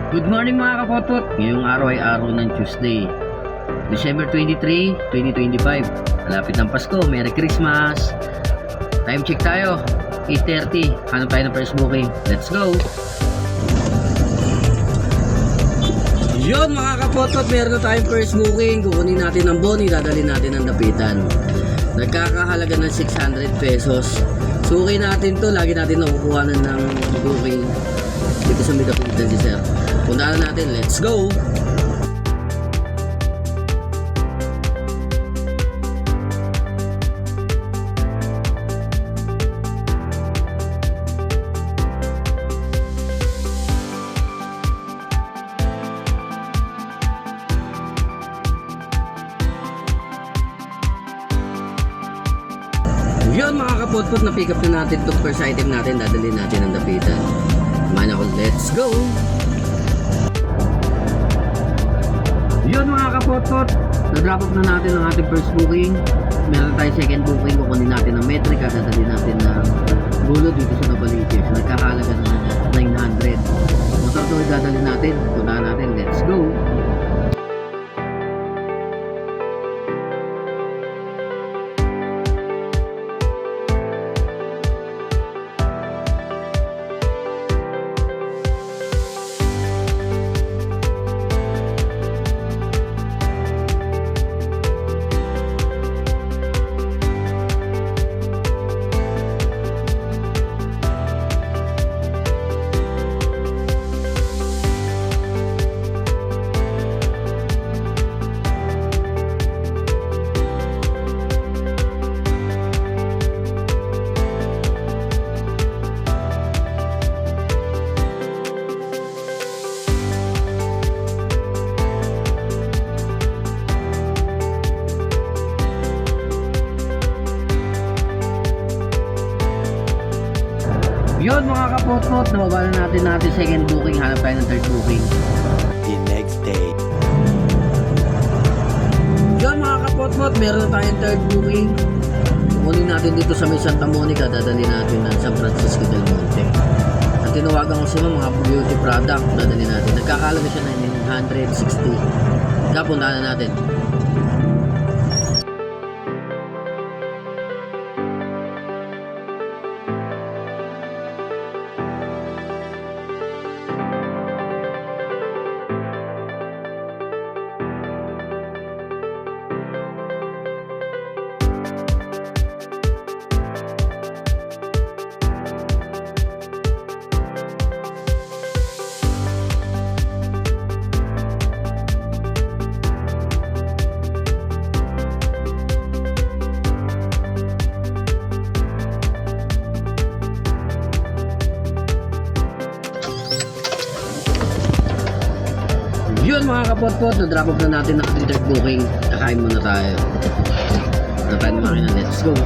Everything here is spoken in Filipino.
Good morning mga kapotpot! Ngayong araw ay araw ng Tuesday, December 23, 2025. Malapit ng Pasko, Merry Christmas! Time check tayo, 8:30. Hanap tayo ng first booking. Let's go! Yun mga kapotpot, meron na tayong first booking. Kukunin natin ang boni, dadalhin natin ang dapitan. Nagkakahalaga ng 600 pesos. Suki natin to, lagi natin nakukuha ng booking dito sa Midapitan si Sir. Puntaan natin, let's go! Yun mga kapotpot, na pick up na natin itong first item natin, dadalhin natin ang dapitan. Kumain ako, let's go! Yun mga kapotpot, na-drop off na natin ang ating first booking. Meron tayong second booking, kukunin natin ang metric, dadalhin natin na gulo dito sa Navaliches. Nagkakahalaga ng 900. Motor to dadalhin natin, puntahan natin, let's go! Yun mga kapotpot, nababa na natin second booking, hanap tayo ng third booking. The next day. Yun mga kapotpot, meron na tayong third booking. Kukunin natin dito sa may Santa Monica, dadalhin natin ng San Francisco del Monte. Ang tinawagan ko sila mga beauty product, dadalhin natin. Nagkakalaga siya ng 960. Kapuntahan na natin. Yun mga kapotpot, na-drop off na natin ang third booking. Kakain muna tayo. Let's go!